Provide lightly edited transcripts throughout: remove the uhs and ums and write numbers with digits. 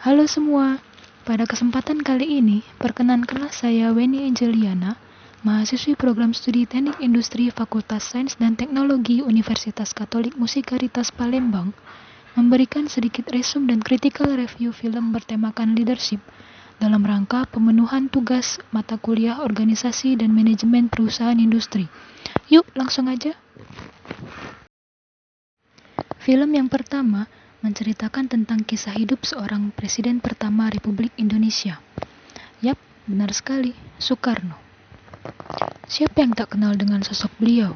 Halo semua, pada kesempatan kali ini, perkenankanlah saya Weni Angeliana, mahasiswi program studi Teknik Industri Fakultas Sains dan Teknologi Universitas Katolik Musikaritas Palembang, memberikan sedikit resum dan critical review film bertemakan leadership dalam rangka pemenuhan tugas mata kuliah organisasi dan manajemen perusahaan industri. Yuk, langsung aja. Film yang pertama menceritakan tentang kisah hidup seorang presiden pertama Republik Indonesia. Yap, benar sekali, Soekarno. Siapa yang tak kenal dengan sosok beliau?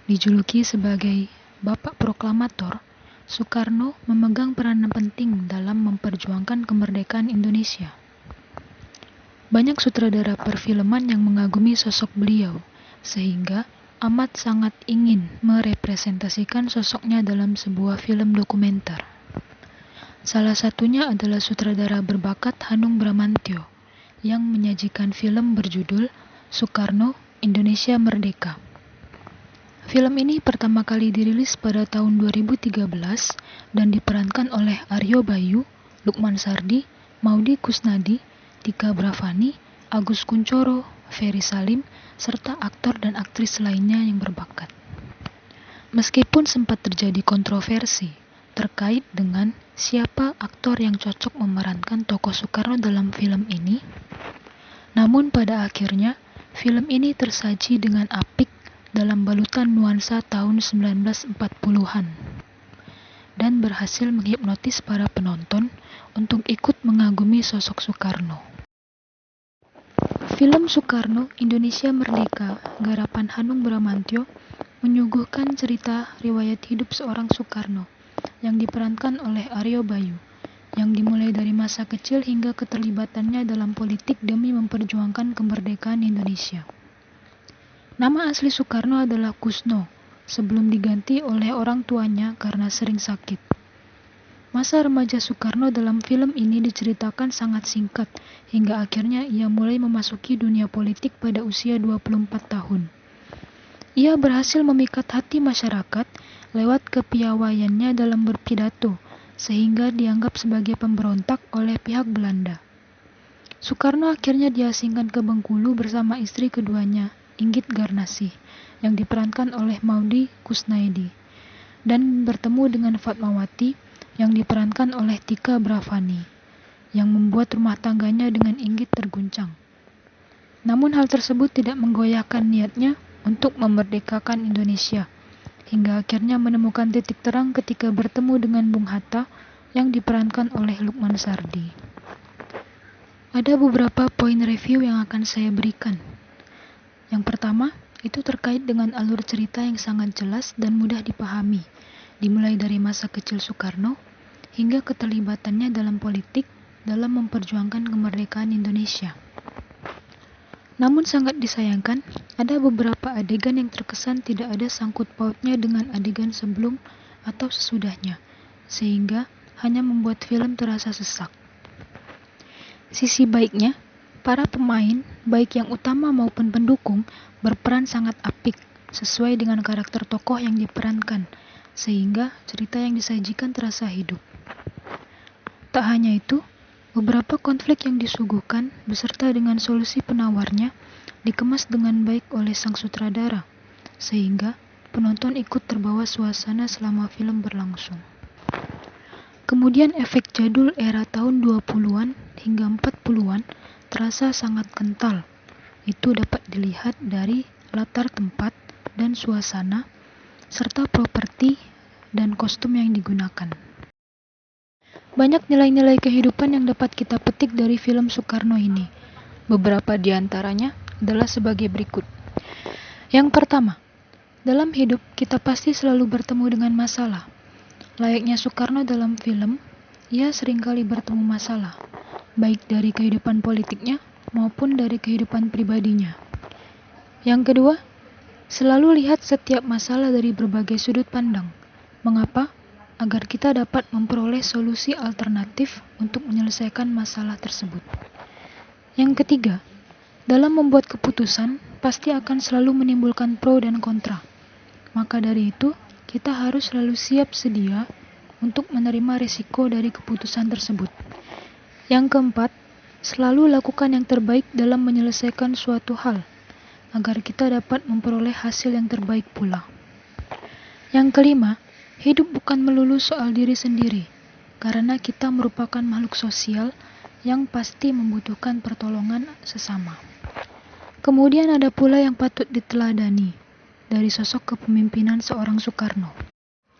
Dijuluki sebagai Bapak Proklamator, Soekarno memegang peranan penting dalam memperjuangkan kemerdekaan Indonesia. Banyak sutradara perfilman yang mengagumi sosok beliau, sehingga amat sangat ingin merepresentasikan sosoknya dalam sebuah film dokumenter. Salah satunya adalah sutradara berbakat Hanung Bramantyo yang menyajikan film berjudul Soekarno, Indonesia Merdeka. Film ini pertama kali dirilis pada tahun 2013 dan diperankan oleh Aryo Bayu, Lukman Sardi, Maudy Kusnadi, Tika Bravani, Agus Kuncoro, Ferry Salim, serta aktor dan aktris lainnya yang berbakat. Meskipun sempat terjadi kontroversi terkait dengan siapa aktor yang cocok memerankan tokoh Soekarno dalam film ini, namun pada akhirnya film ini tersaji dengan apik dalam balutan nuansa tahun 1940-an dan berhasil menghipnotis para penonton untuk ikut mengagumi sosok Soekarno. Film Soekarno, Indonesia Merdeka, garapan Hanung Bramantyo, menyuguhkan cerita riwayat hidup seorang Soekarno yang diperankan oleh Aryo Bayu, yang dimulai dari masa kecil hingga keterlibatannya dalam politik demi memperjuangkan kemerdekaan Indonesia. Nama asli Soekarno adalah Kusno, sebelum diganti oleh orang tuanya karena sering sakit. Masa remaja Soekarno dalam film ini diceritakan sangat singkat, hingga akhirnya ia mulai memasuki dunia politik pada usia 24 tahun. Ia berhasil memikat hati masyarakat lewat kepiawaiannya dalam berpidato, sehingga dianggap sebagai pemberontak oleh pihak Belanda. Soekarno akhirnya diasingkan ke Bengkulu bersama istri keduanya, Inggit Garnasih, yang diperankan oleh Maudy Kusnadi, dan bertemu dengan Fatmawati, yang diperankan oleh Tika Bravani, yang membuat rumah tangganya dengan Inggit terguncang. Namun hal tersebut tidak menggoyahkan niatnya untuk memerdekakan Indonesia, hingga akhirnya menemukan titik terang ketika bertemu dengan Bung Hatta yang diperankan oleh Lukman Sardi. Ada beberapa poin review yang akan saya berikan. Yang pertama, itu terkait dengan alur cerita yang sangat jelas dan mudah dipahami, dimulai dari masa kecil Soekarno hingga keterlibatannya dalam politik dalam memperjuangkan kemerdekaan Indonesia. Namun sangat disayangkan, ada beberapa adegan yang terkesan tidak ada sangkut pautnya dengan adegan sebelum atau sesudahnya, sehingga hanya membuat film terasa sesak. Sisi baiknya, para pemain, baik yang utama maupun pendukung, berperan sangat apik, sesuai dengan karakter tokoh yang diperankan, sehingga cerita yang disajikan terasa hidup. Tak hanya itu, beberapa konflik yang disuguhkan beserta dengan solusi penawarnya dikemas dengan baik oleh sang sutradara, sehingga penonton ikut terbawa suasana selama film berlangsung. Kemudian efek jadul era tahun 20-an hingga 40-an terasa sangat kental. Itu dapat dilihat dari latar tempat dan suasana, serta properti dan kostum yang digunakan. Banyak nilai-nilai kehidupan yang dapat kita petik dari film Soekarno ini. Beberapa di antaranya adalah sebagai berikut. Yang pertama, dalam hidup kita pasti selalu bertemu dengan masalah. Layaknya Soekarno dalam film, ia seringkali bertemu masalah, baik dari kehidupan politiknya maupun dari kehidupan pribadinya. Yang kedua, selalu lihat setiap masalah dari berbagai sudut pandang. Mengapa? Agar kita dapat memperoleh solusi alternatif untuk menyelesaikan masalah tersebut. Yang ketiga, dalam membuat keputusan pasti akan selalu menimbulkan pro dan kontra. Maka dari itu, kita harus selalu siap sedia untuk menerima risiko dari keputusan tersebut. Yang keempat, selalu lakukan yang terbaik dalam menyelesaikan suatu hal, agar kita dapat memperoleh hasil yang terbaik pula. Yang kelima, hidup bukan melulu soal diri sendiri, karena kita merupakan makhluk sosial yang pasti membutuhkan pertolongan sesama. Kemudian ada pula yang patut diteladani dari sosok kepemimpinan seorang Soekarno.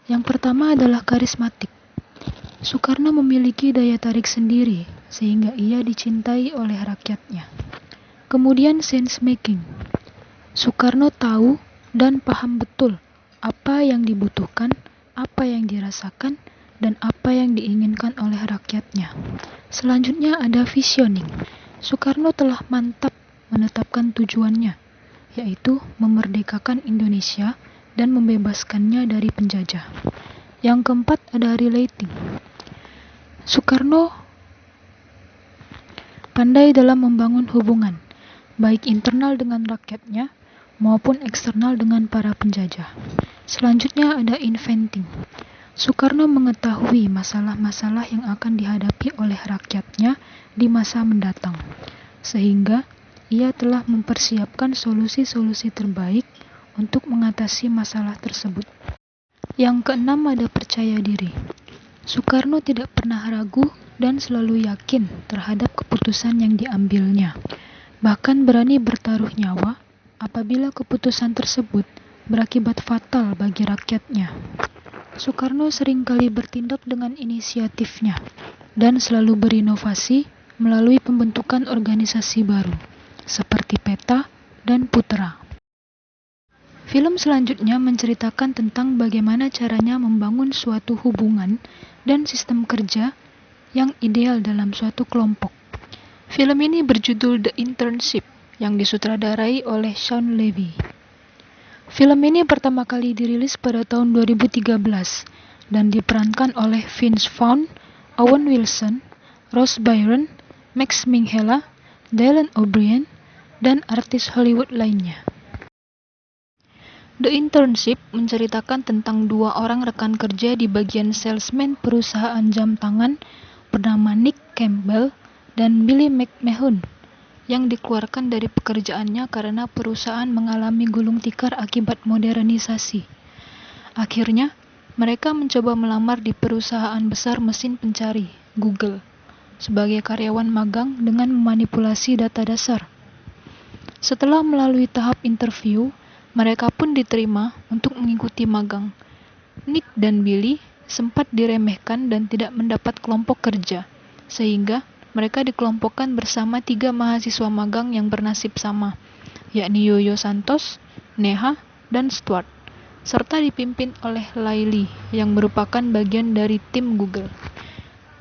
Yang pertama adalah karismatik. Soekarno memiliki daya tarik sendiri sehingga ia dicintai oleh rakyatnya. Kemudian sense making. Soekarno tahu dan paham betul apa yang dibutuhkan, apa yang dirasakan, dan apa yang diinginkan oleh rakyatnya. Selanjutnya ada visioning. Soekarno telah mantap menetapkan tujuannya, yaitu memerdekakan Indonesia dan membebaskannya dari penjajah. Yang keempat ada relating. Soekarno pandai dalam membangun hubungan, baik internal dengan rakyatnya maupun eksternal dengan para penjajah. Selanjutnya ada inventing. Soekarno mengetahui masalah-masalah yang akan dihadapi oleh rakyatnya di masa mendatang, sehingga ia telah mempersiapkan solusi-solusi terbaik untuk mengatasi masalah tersebut. Yang keenam ada percaya diri. Soekarno tidak pernah ragu dan selalu yakin terhadap keputusan yang diambilnya. Bahkan berani bertaruh nyawa apabila keputusan tersebut berakibat fatal bagi rakyatnya. Soekarno seringkali bertindak dengan inisiatifnya dan selalu berinovasi melalui pembentukan organisasi baru, seperti PETA dan PUTRA. Film selanjutnya menceritakan tentang bagaimana caranya membangun suatu hubungan dan sistem kerja yang ideal dalam suatu kelompok. Film ini berjudul The Internship yang disutradarai oleh Shawn Levy. Film ini pertama kali dirilis pada tahun 2013 dan diperankan oleh Vince Vaughn, Owen Wilson, Ross Byrne, Max Minghella, Dylan O'Brien, dan artis Hollywood lainnya. The Internship menceritakan tentang dua orang rekan kerja di bagian salesman perusahaan jam tangan bernama Nick Campbell dan Billy McMahon yang dikeluarkan dari pekerjaannya karena perusahaan mengalami gulung tikar akibat modernisasi. Akhirnya, mereka mencoba melamar di perusahaan besar mesin pencari, Google, sebagai karyawan magang dengan memanipulasi data dasar. Setelah melalui tahap interview, mereka pun diterima untuk mengikuti magang. Nick dan Billy sempat diremehkan dan tidak mendapat kelompok kerja, sehingga mereka dikelompokkan bersama 3 mahasiswa magang yang bernasib sama, yakni Yoyo Santos, Neha, dan Stuart, serta dipimpin oleh Laili yang merupakan bagian dari tim Google.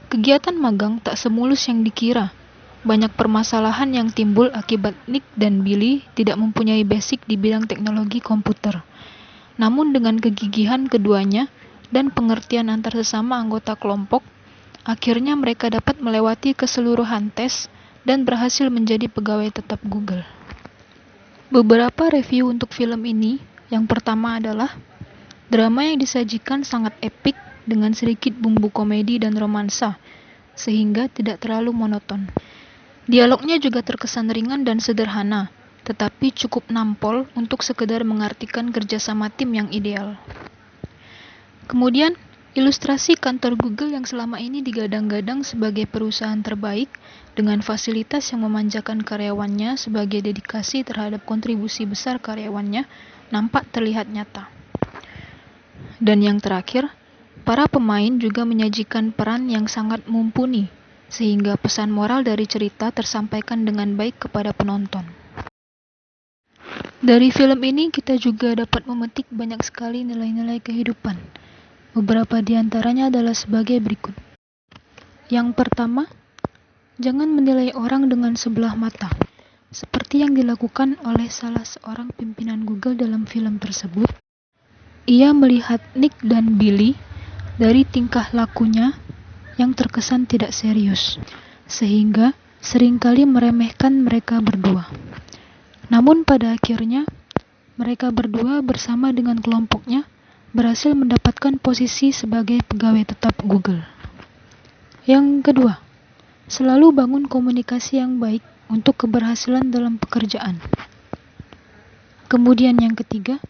Kegiatan magang tak semulus yang dikira. Banyak permasalahan yang timbul akibat Nick dan Billy tidak mempunyai basic di bidang teknologi komputer. Namun dengan kegigihan keduanya dan pengertian antar sesama anggota kelompok, akhirnya mereka dapat melewati keseluruhan tes dan berhasil menjadi pegawai tetap Google. Beberapa review untuk film ini, yang pertama adalah drama yang disajikan sangat epik dengan sedikit bumbu komedi dan romansa, sehingga tidak terlalu monoton. Dialognya juga terkesan ringan dan sederhana, tetapi cukup nampol untuk sekedar mengartikan kerjasama tim yang ideal. Kemudian, ilustrasi kantor Google yang selama ini digadang-gadang sebagai perusahaan terbaik dengan fasilitas yang memanjakan karyawannya sebagai dedikasi terhadap kontribusi besar karyawannya nampak terlihat nyata. Dan yang terakhir, para pemain juga menyajikan peran yang sangat mumpuni, sehingga pesan moral dari cerita tersampaikan dengan baik kepada penonton. Dari film ini kita juga dapat memetik banyak sekali nilai-nilai kehidupan. Beberapa di antaranya adalah sebagai berikut. Yang pertama, jangan menilai orang dengan sebelah mata, seperti yang dilakukan oleh salah seorang pimpinan Google dalam film tersebut. Ia melihat Nick dan Billy dari tingkah lakunya yang terkesan tidak serius, sehingga seringkali meremehkan mereka berdua. Namun pada akhirnya, mereka berdua bersama dengan kelompoknya berhasil mendapatkan posisi sebagai pegawai tetap Google. Yang kedua, Selalu bangun komunikasi yang baik untuk keberhasilan dalam pekerjaan. Kemudian yang ketiga,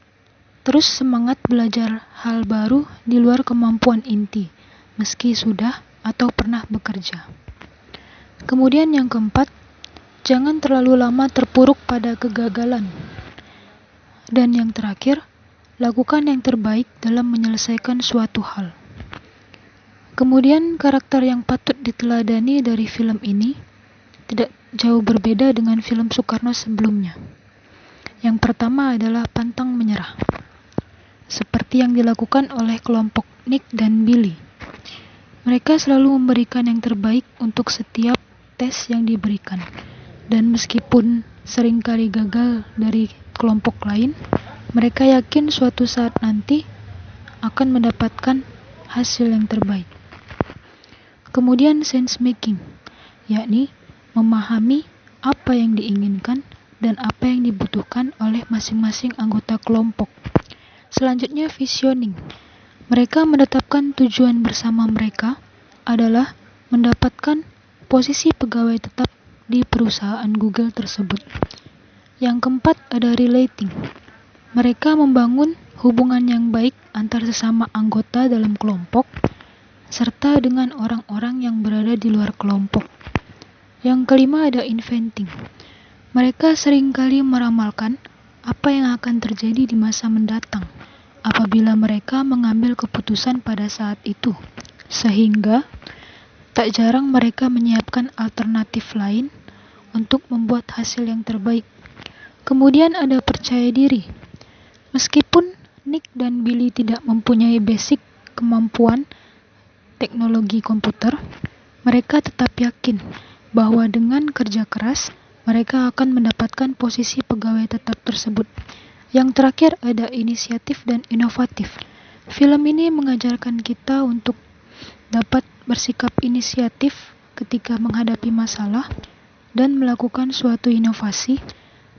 terus semangat belajar hal baru di luar kemampuan inti, meski sudah atau pernah bekerja. Kemudian yang keempat, jangan terlalu lama terpuruk pada kegagalan. Dan yang terakhir, lakukan yang terbaik dalam menyelesaikan suatu hal. Kemudian karakter yang patut diteladani dari film ini tidak jauh berbeda dengan film Soekarno sebelumnya. Yang pertama adalah pantang menyerah, seperti yang dilakukan oleh kelompok Nick dan Billy. Mereka selalu memberikan yang terbaik untuk setiap tes yang diberikan, dan meskipun seringkali gagal dari kelompok lain, mereka yakin suatu saat nanti akan mendapatkan hasil yang terbaik. Kemudian sense making, yakni memahami apa yang diinginkan dan apa yang dibutuhkan oleh masing-masing anggota kelompok. Selanjutnya visioning. Mereka menetapkan tujuan bersama mereka adalah mendapatkan posisi pegawai tetap di perusahaan Google tersebut. Yang keempat ada relating. Mereka membangun hubungan yang baik antar sesama anggota dalam kelompok serta dengan orang-orang yang berada di luar kelompok. Yang kelima ada inventing. Mereka seringkali meramalkan apa yang akan terjadi di masa mendatang apabila mereka mengambil keputusan pada saat itu, sehingga tak jarang mereka menyiapkan alternatif lain untuk membuat hasil yang terbaik. Kemudian ada percaya diri. Meskipun Nick dan Billy tidak mempunyai basic kemampuan teknologi komputer, mereka tetap yakin bahwa dengan kerja keras, mereka akan mendapatkan posisi pegawai tetap tersebut. Yang terakhir ada inisiatif dan inovatif. Film ini mengajarkan kita untuk dapat bersikap inisiatif ketika menghadapi masalah dan melakukan suatu inovasi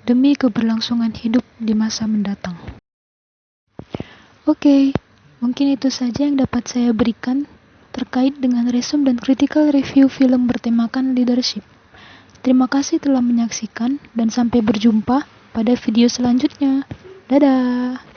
demi keberlangsungan hidup di masa mendatang. Oke, mungkin itu saja yang dapat saya berikan terkait dengan resume dan critical review film bertemakan leadership. Terima kasih telah menyaksikan dan sampai berjumpa pada video selanjutnya. Dadah!